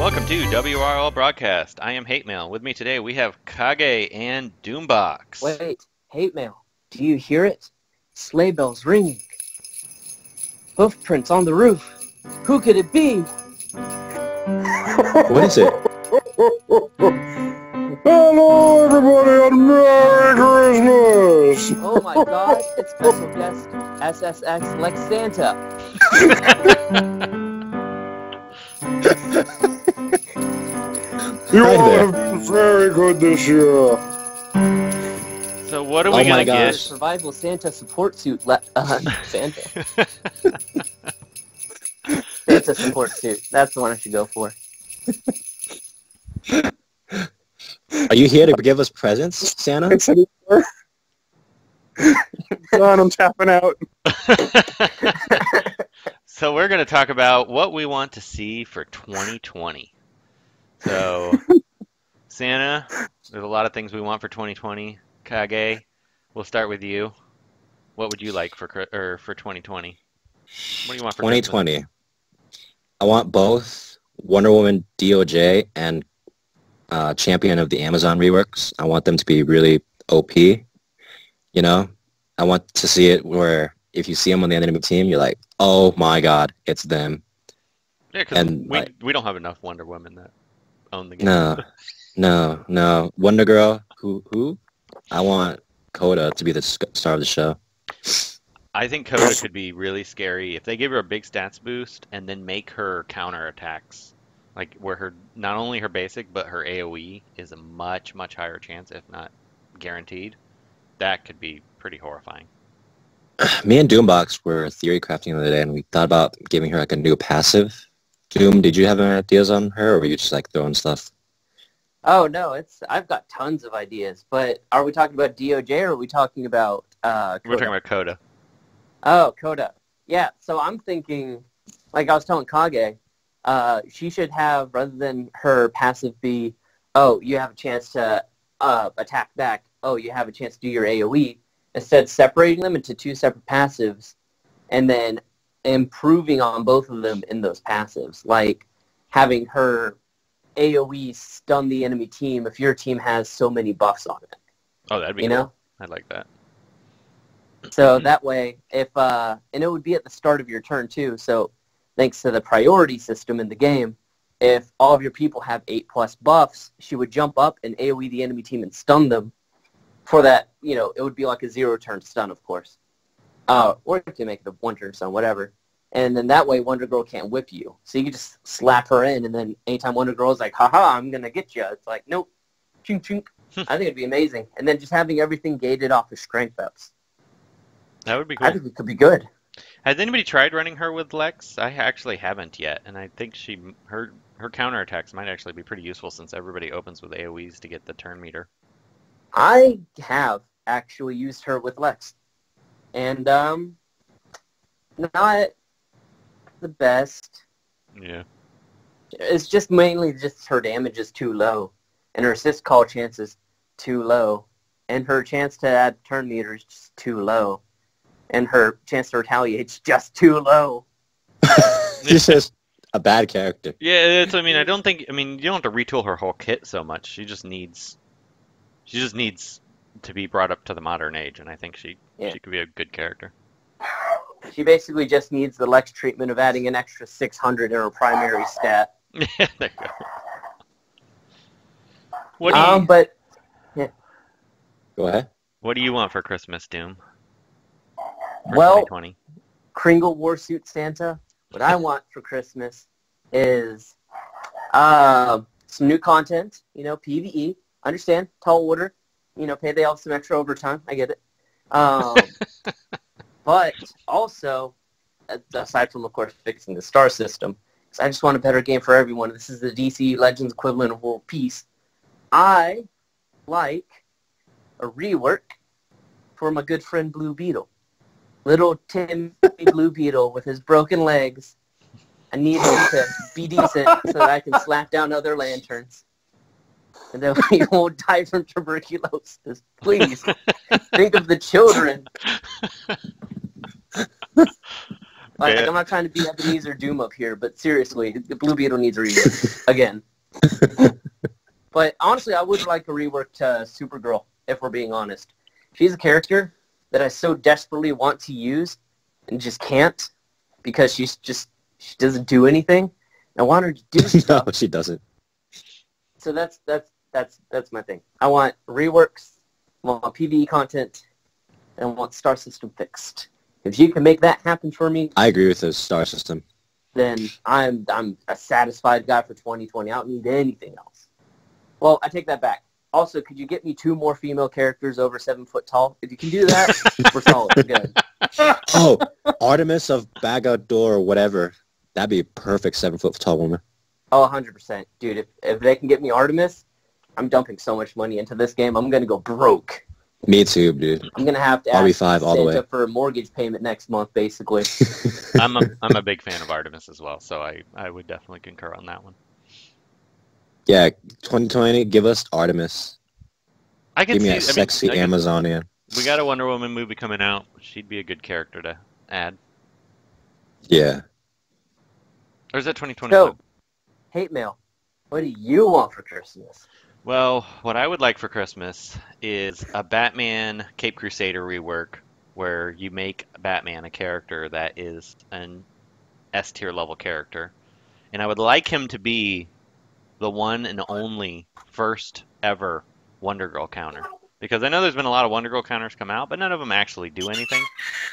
welcome to WROL Broadcast. I am Hate Mail. With me today we have Kage and Doombox. Wait, Hate Mail. Do you hear it? Sleigh bells ringing. Hoofprints on the roof. Who could it be? What is it? Hello, everybody, and Merry Christmas! Oh my god, it's special guest SSX Lex Santa. You Hi all there. have been very good this year. So what are we Oh going my to get? gosh. Survival Santa support suit. Santa. Santa support suit. That's the one I should go for. Are you here to give us presents, Santa? Thanks, anymore. Son, I'm tapping out. So we're going to talk about what we want to see for 2020. So, Santa, there's a lot of things we want for 2020. Kage, we'll start with you. What would you like for 2020? What do you want for 2020. I want both Wonder Woman DOJ and Champion of the Amazon reworks. I want them to be really OP. You know, I want to see it where if you see them on the enemy team, you're like, oh my god, it's them. Yeah, because And, we don't have enough Wonder Women that own the game. No. Wonder Girl, who? I want Coda to be the star of the show. I think Coda could be really scary if they give her a big stats boost and then make her counter attacks, like where her not only her basic but her AOE is a much higher chance, if not guaranteed. That could be pretty horrifying. Me and Doombox were theory crafting the other day, and we thought about giving her like a new passive. Doom, did you have any ideas on her, or were you just like throwing stuff? Oh no, I've got tons of ideas. But are we talking about DOJ or are we talking about Coda? We're talking about Coda. Oh, Coda. Yeah, so I'm thinking, like I was telling Kage, she should have, rather than her passive be, oh, you have a chance to attack back, oh, you have a chance to do your AoE, instead separating them into two separate passives and then improving on both of them in those passives, like having her AoE stun the enemy team if your team has so many buffs on it. Oh, that'd be You cool. know? I'd like that. So that way, if and it would be at the start of your turn too. So thanks to the priority system in the game, if all of your people have 8+ buffs, she would jump up and AoE the enemy team and stun them. For that, you know, it would be like a 0-turn stun, of course, or to make it a 1-turn stun, whatever. And then that way, Wonder Girl can't whip you. So you can just slap her in, and then anytime Wonder Girl's like, haha, I'm gonna get you, it's like, nope, chink chink. I think it'd be amazing. And then just having everything gated off of strength ups. That would be cool. I think it could be good. Has anybody tried running her with Lex? I actually haven't yet, and I think her counterattacks might actually be pretty useful since everybody opens with AoEs to get the turn meter. I have actually used her with Lex. And, not the best. Yeah. It's just mainly just her damage is too low. And her assist call chance is too low. And her chance to add turn meter is just too low. And her chance to retaliate is just too low. She's just a bad character. Yeah, I mean, you don't have to retool her whole kit so much. She just needs to be brought up to the modern age, and I think she could be a good character. She basically just needs the Lex treatment of adding an extra 600 in her primary stat. Yeah, there you go. What do you, But Go ahead. what do you want for Christmas, Doom? For Well, 2020? Kringle Warsuit Santa, what I want for Christmas is some new content, you know, PvE. Understand, tall order, you know, pay the elves some extra overtime. I get it. But also, aside from, of course, fixing the star system, because I just want a better game for everyone. This is the DC Legends equivalent of World Peace. I like a rework for my good friend Blue Beetle. Little Tim Blue Beetle with his broken legs. I need him to be decent so that I can slap down other lanterns. And then we won't die from tuberculosis. Please, think of the children. Like, Yeah. I'm not trying to be Ebenezer Doom up here, but seriously, the Blue Beetle needs a rework again. But honestly, I would like a rework to Supergirl, if we're being honest. She's a character that I so desperately want to use and just can't because she doesn't do anything. I want her to do stuff. No, she doesn't. So that's my thing. I want reworks, I want PvE content, and I want Star System fixed. If you can make that happen for me, I agree with the star system. then I'm a satisfied guy for 2020. I don't need anything else. Well, I take that back. Also, could you get me 2 more female characters over 7 foot tall? If you can do that, we're solid. We're good. Oh, Artemis of Bagador or whatever. That'd be a perfect 7 foot tall woman. Oh, 100%. Dude, if they can get me Artemis, I'm dumping so much money into this game. I'm going to go broke. Me too, dude. I'm going to have to I'll be ask 5 all the Santa way. for a mortgage payment next month, basically. I'm a big fan of Artemis as well, so I would definitely concur on that one. Yeah, 2020, give us Artemis. I can Give me see. a sexy Amazonian. We got a Wonder Woman movie coming out. She'd be a good character to add. Yeah. Or is that 2021? So, hate mail. What do you want for Christmas? Well, what I would like for Christmas is a Batman Cape Crusader rework where you make Batman a character that is an S tier level character. And I would like him to be the one and only first ever Wonder Girl counter. Because I know there's been a lot of Wonder Girl counters come out, but none of them actually do anything.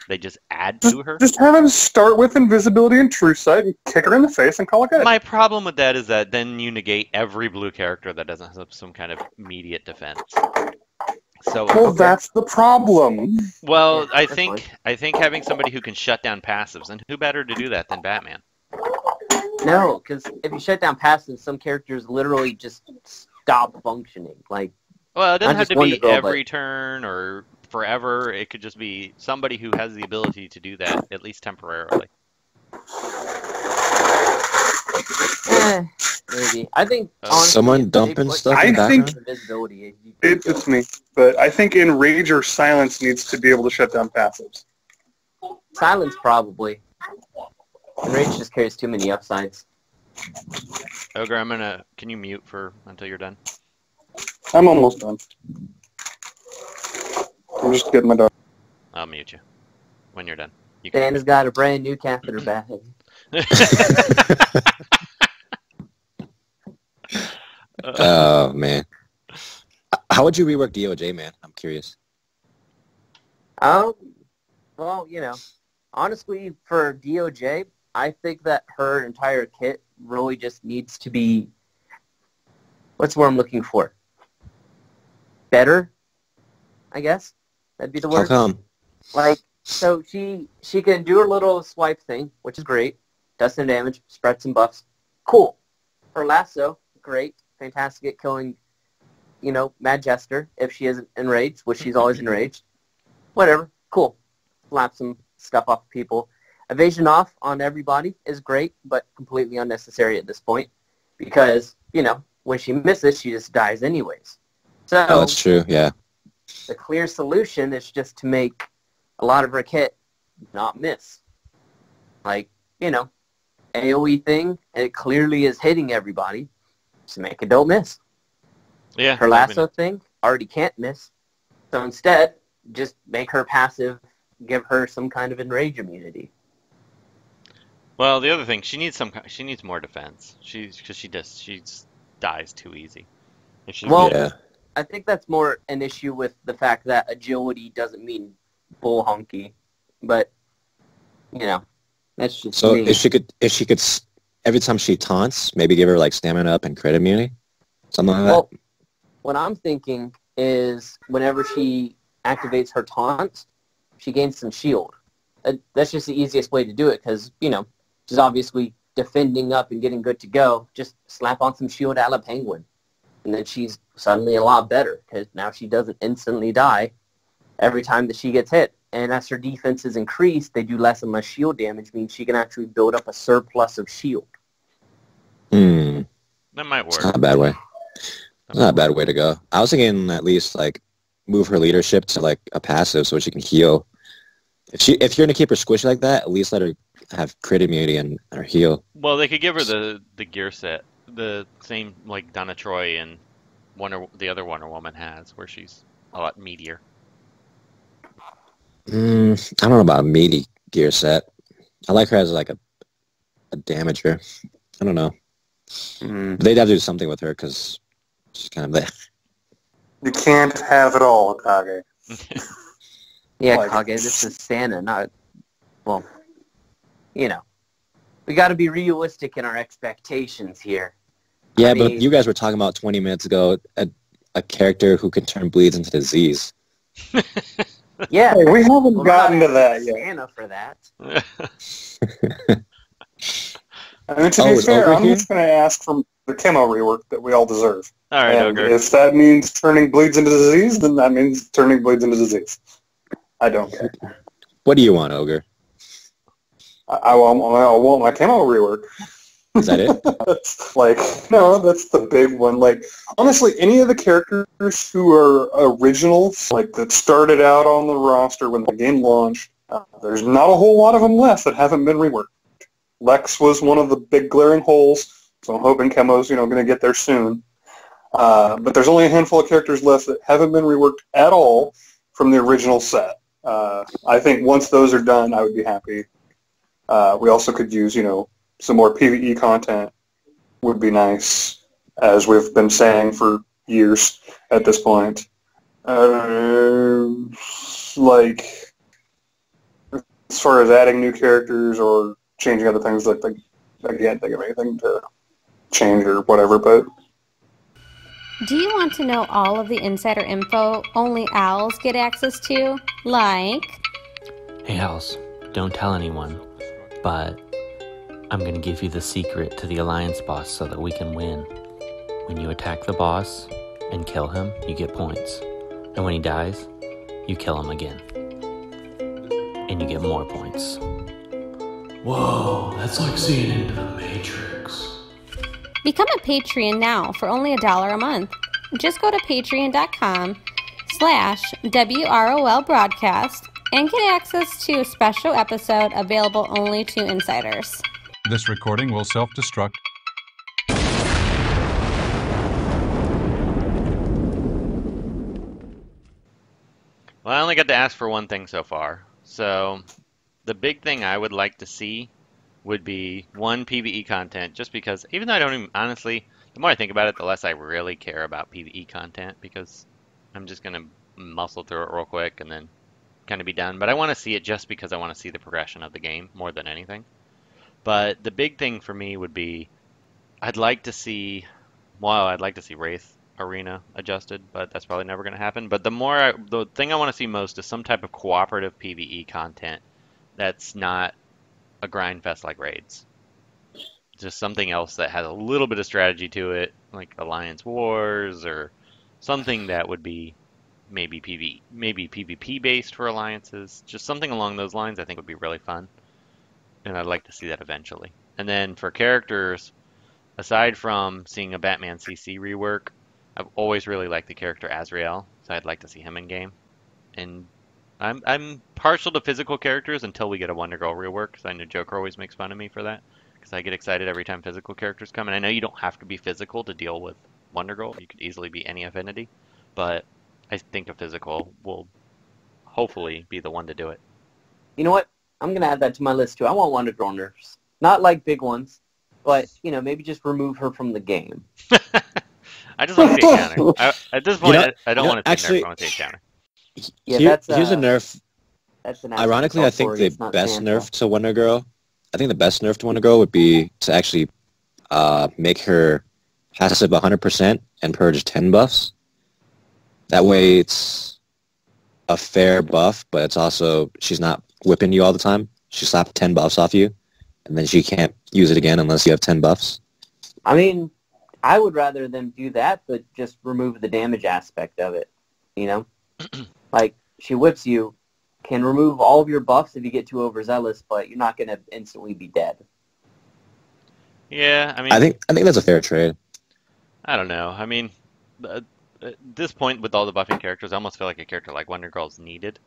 They just add to her. Just have him start with invisibility and true sight and kick her in the face and call it good. My problem with that is that then you negate every blue character that doesn't have some kind of immediate defense. So Well, that's the problem. well, Yeah, I that's think having somebody who can shut down passives, and who better to do that than Batman? No, because if you shut down passive, some characters literally just stop functioning. Like, Well, it doesn't Not have just to be Wonder Girl, every turn or forever. It could just be somebody who has the ability to do that, at least temporarily. maybe. I think, honestly, Someone if they dumping put stuff in the some background? invisibility, It's me. But I think Enrage or Silence needs to be able to shut down passives. Silence, probably. Enrage just carries too many upsides. Ogre, can you mute until you're done? I'm almost done. I'm just getting my dog. I'll mute you when you're done. You can. Santa's got a brand new catheter bag. Oh, man. How would you rework DOJ, man? I'm curious. Well, honestly, for DOJ, I think that her entire kit really just needs to be, what's the word I'm looking for? Better, I guess. That'd be the How word. come? Like, so she can do her little swipe thing, which is great. Does some damage, spreads some buffs. Cool. Her lasso, great. Fantastic at killing, Mad Jester if she isn't enraged, which she's always enraged. Whatever. Cool. Slap some stuff off people. Evasion off on everybody is great, but completely unnecessary at this point because, when she misses, she just dies anyways. So Oh, that's true, yeah. the clear solution is just to make a lot of her kit not miss. Like, AoE thing, and it clearly is hitting everybody. Just make it don't miss. Yeah. Her lasso thing already can't miss. So instead, just make her passive, give her some kind of enrage immunity. Well, the other thing, she needs more defense. She dies too easy. If she Well, Yeah. I think that's more an issue with the fact that agility doesn't mean bull honky. But, that's just So me. if she could, every time she taunts, maybe give her like stamina up and crit immunity, something like Well, what I'm thinking is whenever she activates her taunt, she gains some shield. That's just the easiest way to do it because, she's obviously defending up and getting good to go. Just slap on some shield a la Penguin. And then she's suddenly a lot better because now she doesn't instantly die every time that she gets hit. And as her defense is increased, they do less and less shield damage, means she can actually build up a surplus of shield. that. that might It's work. not a bad way. It's not a bad way to go. I was thinking at least like move her leadership to like a passive so she can heal. If you're gonna keep her squishy like that, at least let her have crit immunity and or heal. Well, they could give her the gear set, the same like Donna Troy and the other Wonder Woman has, where she's a lot meatier. I don't know about a meaty gear set. I like her as like a damager. I don't know. But they'd have to do something with her because she's kind of there. You can't have it all, Kage. Yeah, Like- Kage, this is Santa, not... Well, you know. We got to be realistic in our expectations here. Yeah, I but mean- you guys were talking about 20 minutes ago a character who can turn bleeds into disease. Yeah. Hey, we haven't Well, gotten to not that yet. Santa for that. I mean, to Oh, be is fair, Ogre I'm here? just going to ask for the chemo rework that we all deserve. All right, And Ogre. if that means turning bleeds into disease, then that means turning bleeds into disease. I don't care. What do you want, Ogre? I want my chemo rework. Is that it? That's like, no, that's the big one. Like, honestly, any of the characters who are originals, like that started out on the roster when the game launched, there's not a whole lot of them left that haven't been reworked. Lex was one of the big glaring holes, so I'm hoping Chemo's, going to get there soon. But there's only a handful of characters left that haven't been reworked at all from the original set. I think once those are done, I would be happy. We also could use, some more PvE content would be nice, as we've been saying for years at this point. Like, as far as adding new characters or changing other things, like I can't think of anything to change or whatever, but Do you want to know all of the insider info only owls get access to? Like... Hey, House, don't tell anyone, but I'm gonna give you the secret to the Alliance boss so that we can win. When you attack the boss and kill him, you get points. And when he dies, you kill him again. And you get more points. Whoa, that's like seeing into the Matrix. Become a Patreon now for only $1 a month. Just go to patreon.com/WROL Broadcast and get access to a special episode available only to insiders. This recording will self-destruct. Well, I only got to ask for one thing so far. So, the big thing I would like to see would be one PvE content, just because, even though I don't even, honestly, the more I think about it, the less I really care about PvE content, because I'm just going to muscle through it real quick and then kind of be done. But I want to see it just because I want to see the progression of the game more than anything. But the big thing for me would be, I'd like to see Wraith Arena adjusted, but that's probably never going to happen. But the thing I want to see most is some type of cooperative PvE content that's not a grind fest like raids. Just something else that has a little bit of strategy to it, like Alliance Wars or something that would be maybe PvP based for alliances. Just something along those lines I think would be really fun. And I'd like to see that eventually. And then for characters, aside from seeing a Batman CC rework, I've always really liked the character Azrael, so I'd like to see him in game. And I'm partial to physical characters until we get a Wonder Girl rework, because I know Joker always makes fun of me for that, because I get excited every time physical characters come. And I know you don't have to be physical to deal with Wonder Girl. You could easily be any affinity, but I think a physical will hopefully be the one to do it. You know what? I'm going to add that to my list, too. I want Wonder Girl nerfs. Not like big ones, but, maybe just remove her from the game. I just want to see a counter. At this point, I don't want to see actually, a nerf. I want to see a counter. Yeah, here's a nerf. That's an Ironically, I think the it's not best Santa. nerf to Wonder Girl, I think the best nerf to Wonder Girl would be to actually make her passive 100% and purge 10 buffs. That way it's a fair buff, but it's also, she's not whipping you all the time. She slapped 10 buffs off you, and then she can't use it again unless you have 10 buffs. I mean, I would rather them do that, but just remove the damage aspect of it, Like, she whips you, can remove all of your buffs if you get too overzealous, but you're not going to instantly be dead. Yeah, I mean, I think that's a fair trade. I don't know. I mean, at this point with all the buffing characters, I almost feel like a character like Wonder Girl is needed.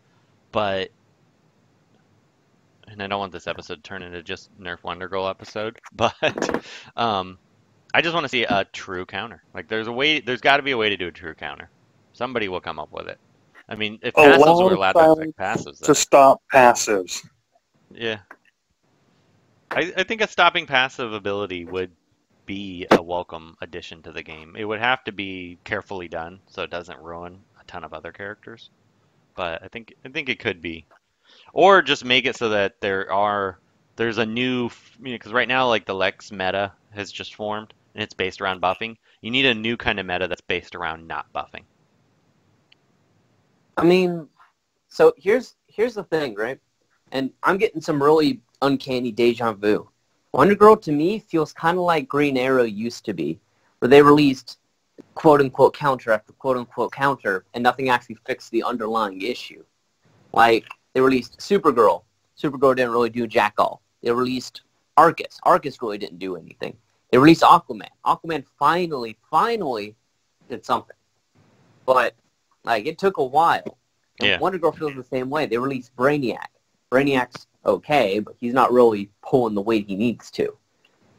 But and I don't want this episode to turn into just Nerf Wonder Girl episode, but I just want to see a true counter. Like there's got to be a way to do a true counter. Somebody will come up with it. I mean, if passives were allowed to affect passives, to stop passives. Yeah. I think a stopping passive ability would be a welcome addition to the game. It would have to be carefully done so it doesn't ruin a ton of other characters. But I think it could be. Or just make it so that there's a new, because right now like the Lex meta has just formed and it's based around buffing. You need a new kind of meta that's based around not buffing. I mean, so here's the thing, right? And I'm getting some really uncanny deja vu. Wonder Girl to me feels kind of like Green Arrow used to be, where they released quote-unquote counter after quote-unquote counter, and nothing actually fixed the underlying issue. Like, they released Supergirl. Supergirl didn't really do jack all. They released Arcus. Arcus really didn't do anything. They released Aquaman. Aquaman finally did something. But, like, it took a while. And Yeah. Wonder Girl feels the same way. They released Brainiac. Brainiac's okay, but he's not really pulling the weight he needs to.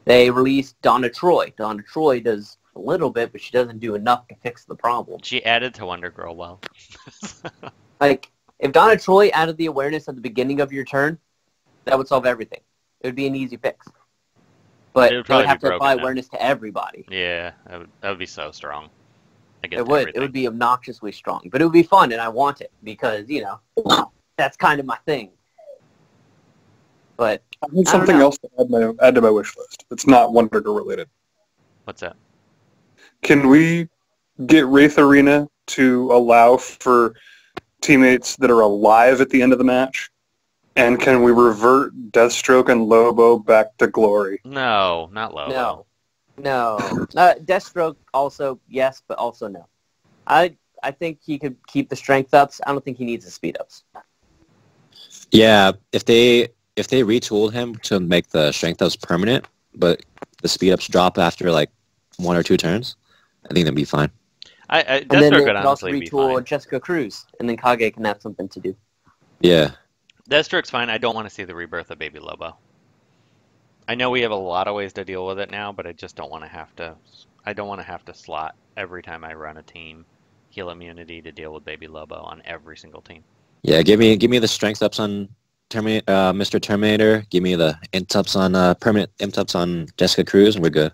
They released Donna Troy. Donna Troy does a little bit, but she doesn't do enough to fix the problem. She added to Wonder Girl well. Like, if Donna Troy added the awareness at the beginning of your turn, that would solve everything. It would be an easy fix. But It would they would probably have be to broken apply then. awareness to everybody. Yeah, that would be so strong. It would. It would be obnoxiously strong. But it would be fun, and I want it because, that's kind of my thing. But I need I don't something know. else to add to my wish list. It's not Wonder Girl related. What's that? Can we get Wraith Arena to allow for teammates that are alive at the end of the match? And can we revert Deathstroke and Lobo back to glory? No, not Lobo. No. Deathstroke also, yes, but also no. I think he could keep the strength ups. I don't think he needs the speed ups. Yeah, if they retooled him to make the strength ups permanent, but the speed ups drop after like 1 or 2 turns, I think that'd be fine. I And then Deathstroke they could could also honestly be retool fine. Jessica Cruz, and then Kage can have something to do. Yeah. Deathstroke's fine. I don't want to see the rebirth of Baby Lobo. I know we have a lot of ways to deal with it now, but I just don't want to have to. I don't want to have to slot every time I run a team heal immunity to deal with Baby Lobo on every single team. Yeah, give me the strength ups on Mr. Terminator. Give me the int ups on permanent int ups on Jessica Cruz, and we're good.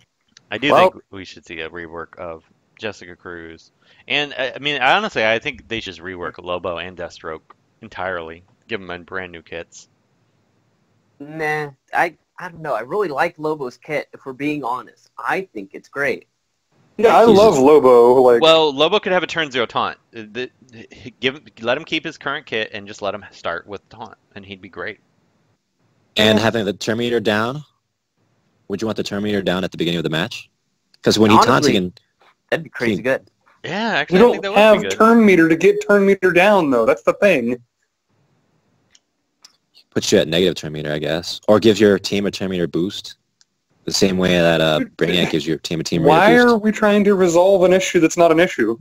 I do think we should see a rework of Jessica Cruz. And, I mean, honestly, I think they should just rework Lobo and Deathstroke entirely. Give them brand new kits. Nah, I don't know. I really like Lobo's kit, if we're being honest. I think it's great. Yeah, I love Lobo. Well, Lobo could have a turn 0 taunt. Let him keep his current kit and just let him start with taunt, and he'd be great. And having the Terminator down, would you want the Terminator down at the beginning of the match? Because when he taunts, he can... That'd be crazy good. Yeah, actually, You I think that don't would be have good. turn meter to get turn meter down, though. That's the thing. Puts you at negative turn meter, I guess. Or gives your team a turn meter boost. The same way that Brainiac gives your team a team Why meter are boost. we trying to resolve an issue that's not an issue?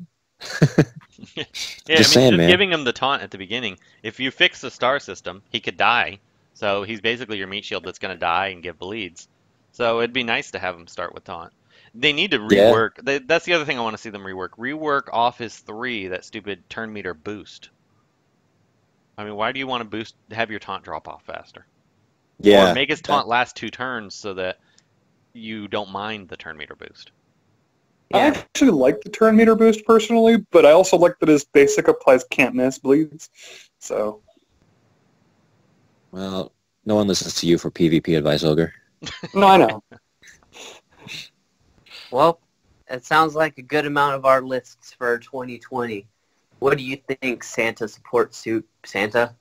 Yeah, Just saying, man. giving him the taunt at the beginning. If you fix the star system, he could die. So he's basically your meat shield that's going to die and give bleeds. So it'd be nice to have him start with taunt. They need to rework. That's the other thing I want to see them rework. Rework off his 3, that stupid turn meter boost. I mean, why do you want to have your taunt drop off faster? Yeah. Or make his taunt last 2 turns so that you don't mind the turn meter boost. I actually like the turn meter boost personally, but I also like that his basic applies can't miss bleeds. So, Well, no one listens to you for PvP advice, Ogre. no, I know. Well, it sounds like a good amount of our lists for 2020. What do you think, Santa support suit? Santa?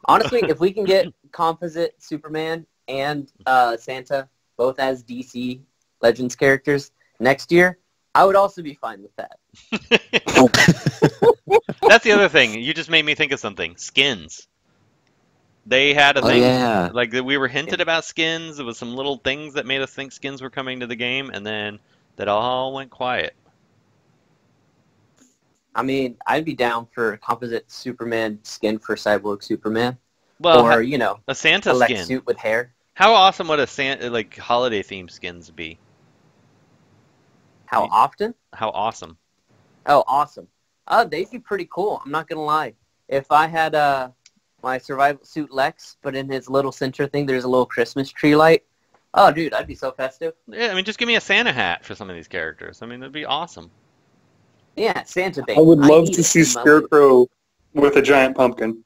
Honestly, if we can get composite Superman and Santa both as DC Legends characters next year, I would also be fine with that. That's the other thing. You just made me think of something. Skins. They had a thing. Yeah. Like, we were hinted about skins. There was some little things that made us think skins were coming to the game, and then that all went quiet. I mean, I'd be down for a composite Superman skin for Cyborg Superman, Well, or a Santa a Lex skin. suit with hair. How awesome would a Santa like holiday themed skins be? How often? How awesome. Oh, awesome. They'd be pretty cool. I'm not gonna lie. If I had my survival suit Lex, but in his little center thing, there's a little Christmas tree light. Oh, dude, I'd be so festive. Yeah, I mean, just give me a Santa hat for some of these characters. I mean, that'd be awesome. Yeah, Santa baby. I would love need to it see in my life. Scarecrow with a giant pumpkin.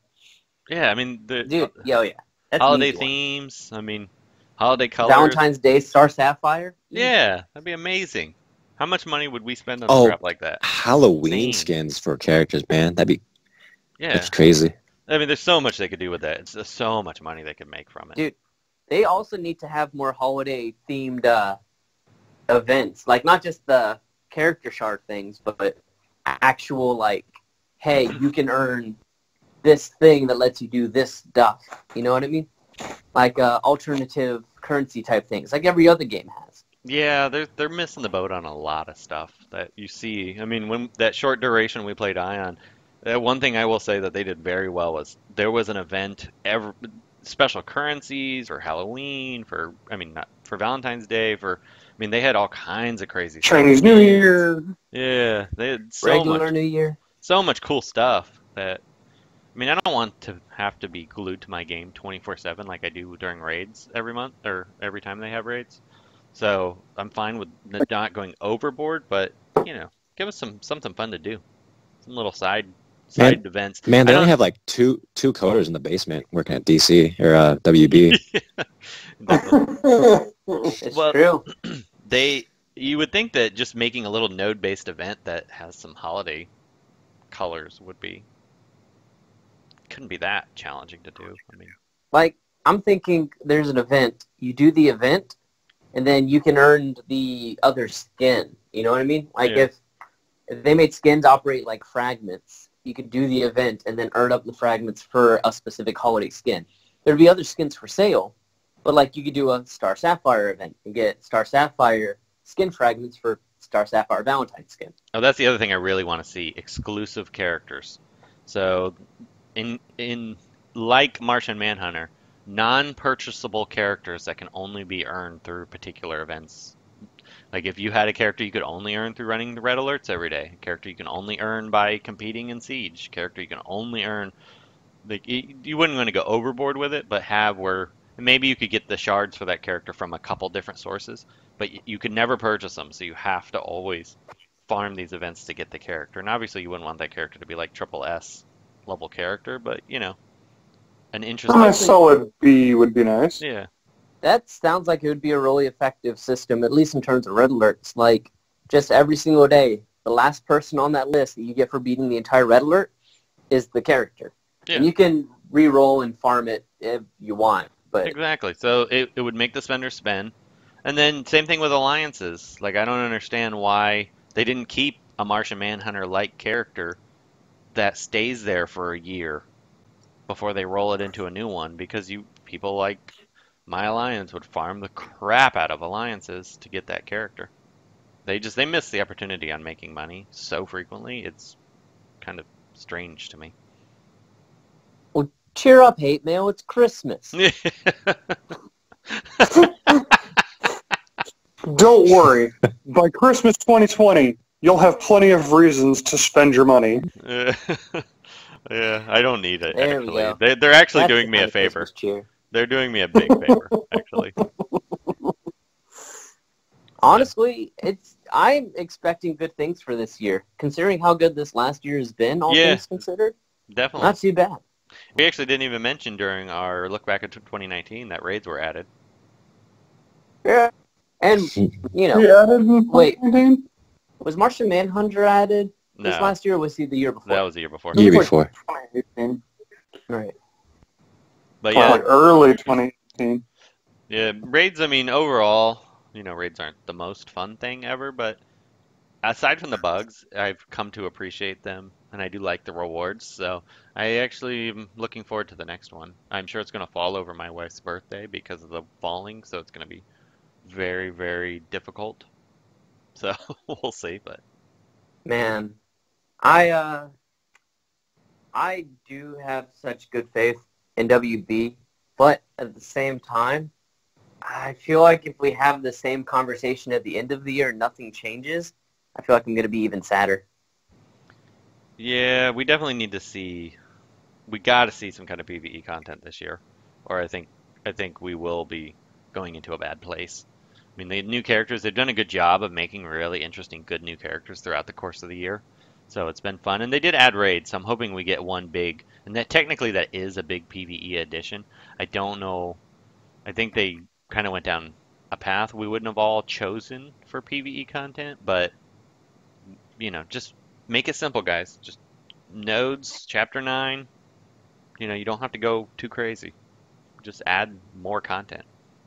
Yeah, I mean, the Dude, yeah. That's an holiday easy one. themes. I mean, holiday colors. Valentine's Day Star Sapphire. Yeah, that'd be amazing. How much money would we spend on Oh, crap like that? Halloween Insane. skins for characters, man. Yeah. That's crazy. I mean, there's so much they could do with that. It's just so much money they could make from it. Dude, they also need to have more holiday-themed events. Like, not just the character shard things, but actual, like, hey, you can earn this thing that lets you do this stuff. You know what I mean? Like, alternative currency type things, like every other game has. Yeah, they're missing the boat on a lot of stuff that you see. I mean, when that short duration we played Ion, one thing I will say that they did very well was there was an event, special currencies for Halloween, not for Valentine's Day, they had all kinds of crazy stuff. Chinese New Year. Yeah, they had Regular New Year. so much cool stuff that, I mean, I don't want to have to be glued to my game 24/7 like I do during raids every month or every time they have raids. So I'm fine with not going overboard, but give us something fun to do, some little side events. Man, they only have like two coders in the basement working at DC or WB. It's true. You would think that just making a little node-based event that has some holiday colors couldn't be that challenging to do. I mean, Like, I'm thinking there's an event. You do the event, and then you can earn the other skin. You know what I mean? Like, Yeah. if they made skins operate like fragments, you could do the event and then earn up the fragments for a specific holiday skin. There'd be other skins for sale, but, like, you could do a Star Sapphire event and get Star Sapphire skin fragments for Star Sapphire Valentine skin. oh, that's the other thing I really want to see: exclusive characters. So, in like Martian Manhunter, non-purchasable characters that can only be earned through particular events. Like, if you had a character you could only earn through running the red alerts every day, a character you can only earn by competing in Siege, a character you can only earn, like, you wouldn't want to go overboard with it, but have where maybe you could get the shards for that character from a couple different sources, but you could never purchase them, so you have to always farm these events to get the character. And obviously you wouldn't want that character to be like triple S level character, but an interesting. A solid B would be nice. Yeah. That sounds like it would be a really effective system, at least in terms of red alerts. Like, just every single day, the last person on that list that you get for beating the entire red alert is the character. Yeah. And you can re-roll and farm it if you want. But Exactly. So it would make the spender spend. And then same thing with alliances. Like, I don't understand why they didn't keep a Martian Manhunter-like character that stays there for a year before they roll it into a new one, because people like my alliance would farm the crap out of alliances to get that character. They miss the opportunity on making money so frequently. It's kind of strange to me. well, cheer up, hate mail. It's Christmas. Don't worry. By Christmas 2020, you'll have plenty of reasons to spend your money. Yeah, I don't need it, There we actually. go. They're actually That's doing the me kind a of favor. Christmas cheer. They're doing me a big favor, actually. Honestly, I'm expecting good things for this year, considering how good this last year has been. All Yeah. things considered, Definitely. not too bad. We actually didn't even mention during our look back at 2019 that raids were added. Yeah, and He added in Wait. 2019? was Martian Manhunter added this No. last year, or was he the year before? That was the year before. Year before. 2018. Right. But Well, yeah, like early 2018. yeah, raids, I mean, overall, raids aren't the most fun thing ever, but aside from the bugs, I've come to appreciate them, and I do like the rewards, so I actually am looking forward to the next one. I'm sure it's going to fall over my wife's birthday because of the falling, so it's going to be very, very difficult. So we'll see, but Man, I do have such good faith in WB, but at the same time, I feel like if we have the same conversation at the end of the year and nothing changes, I feel like I'm going to be even sadder. Yeah, we definitely need to see. We got to see some kind of PvE content this year, or I think we will be going into a bad place. I mean, the new characters, they've done a good job of making really interesting, good new characters throughout the course of the year. So it's been fun, and they did add raids. So I'm hoping we get one big, and that technically that is a big PvE addition. I don't know. I think they kind of went down a path we wouldn't have all chosen for PvE content, but just make it simple, guys. Just nodes, chapter 9. You don't have to go too crazy. Just add more content,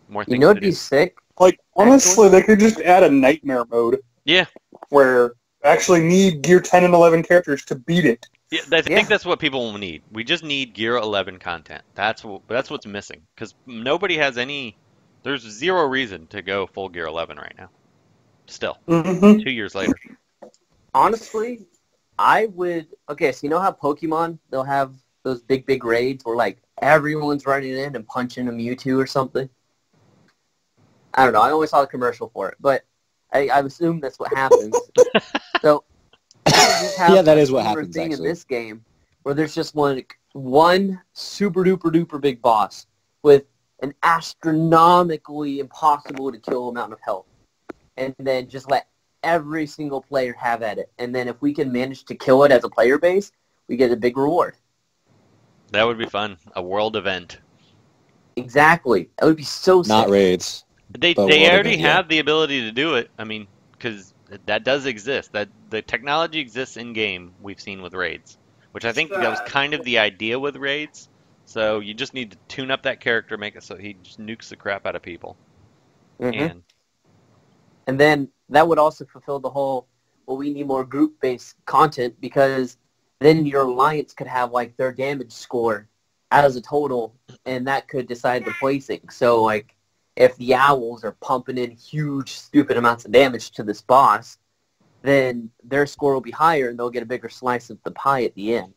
more things. It'd be sick. Like, honestly, they could just add a nightmare mode. Yeah. Where actually need Gear 10 and 11 characters to beat it. Yeah, I think that's what people will need. We just need Gear 11 content. That's what's missing. Because nobody has any... There's zero reason to go full Gear 11 right now. Still. 2 years later. Honestly, I would... Okay, so you know how Pokemon, they'll have those big raids where, like, everyone's running in and punching a Mewtwo or something? I don't know. I only saw the commercial for it, but I assume that's what happens. So, yeah, that is what happens, thing actually. In this game where there's just one super duper big boss with an astronomically impossible to kill amount of health, and then just let every single player have at it. And then if we can manage to kill it as a player base, we get a big reward. That would be fun. A world event. Exactly. That would be so sick. Not raids. They already have the ability to do it. I mean, because that does exist. That the technology exists in game. We've seen with raids, which I think that was kind of the idea with raids. So you just need to tune up that character, make it so he just nukes the crap out of people. And then that would also fulfill the whole, well, we need more group-based content, because then your alliance could have like their damage score as a total, and that could decide the placing. So like, if the owls are pumping in huge, stupid amounts of damage to this boss, then their score will be higher, and they'll get a bigger slice of the pie at the end.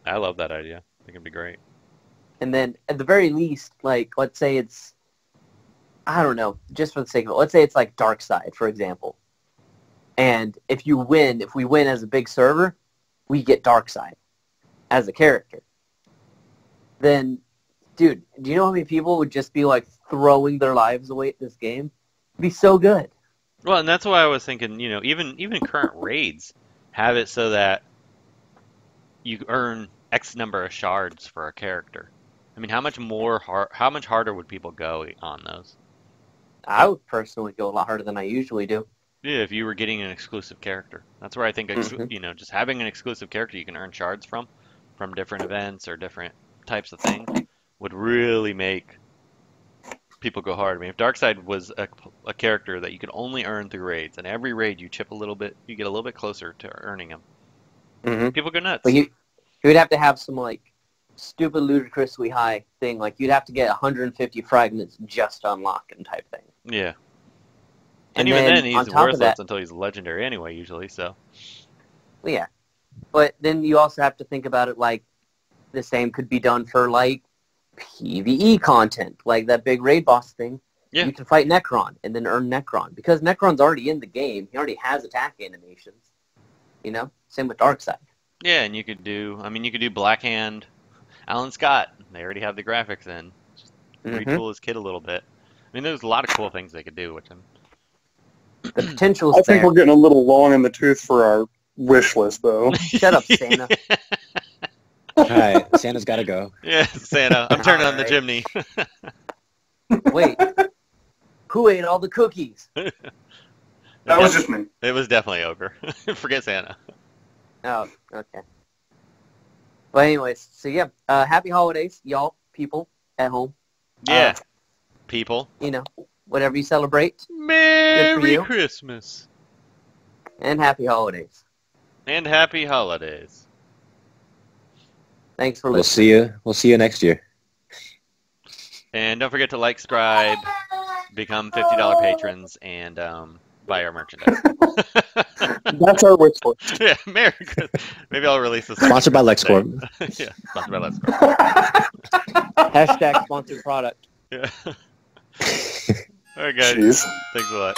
I love that idea. I think it'd be great. And then, at the very least, like, let's say it's, I don't know, just for the sake of it, let's say it's like Darkside, for example. And if we win as a big server, we get Darkside as a character. Then, dude, do you know how many people would just be, like, throwing their lives away at this game? It'd be so good. Well, and that's why I was thinking, even current raids have it so that you earn X number of shards for a character. I mean, how much harder would people go on those? I would personally go a lot harder than I usually do. Yeah, if you were getting an exclusive character. That's where I think, just having an exclusive character you can earn shards from different events or different types of things, would really make people go hard. I mean, if Darkside was a character that you could only earn through raids, and every raid you chip a little bit, you get a little bit closer to earning him. People go nuts. But you would have to have some, like, stupid, ludicrously high thing. Like, you'd have to get 150 fragments just to unlock him type thing. Yeah. And even then he's worthless until he's legendary anyway, usually, so. Well, yeah. But then you also have to think about it like the same could be done for, like, PvE content. Like that big raid boss thing. Yeah. You can fight Necron and then earn Necron. Because Necron's already in the game. He already has attack animations. Same with Darkside. Yeah, and you could do Blackhand, Alan Scott. They already have the graphics in. Just retool his kid a little bit. I mean, there's a lot of cool things they could do with him. The potential is I think we're getting a little long in the tooth for our wish list, though. Shut up, Santa. All right, Santa's got to go. Yeah, Santa. I'm turning on the chimney. Wait. Who ate all the cookies? That was just me. It was definitely Ogre. Forget Santa. Oh, okay. Well, anyways, so yeah, happy holidays, y'all, people at home. Yeah, people. Whatever you celebrate. Merry Christmas. And happy holidays. And happy holidays. Thanks for listening. We'll see you next year. And don't forget to like, subscribe, become $50 patrons, and buy our merchandise. That's our wish list. Yeah, Merry Christmas. Maybe I'll release this. Sponsored by LexCorp. Yeah, sponsored by LexCorp. Hashtag sponsored product. Yeah. All right, guys. Jeez. Thanks a lot.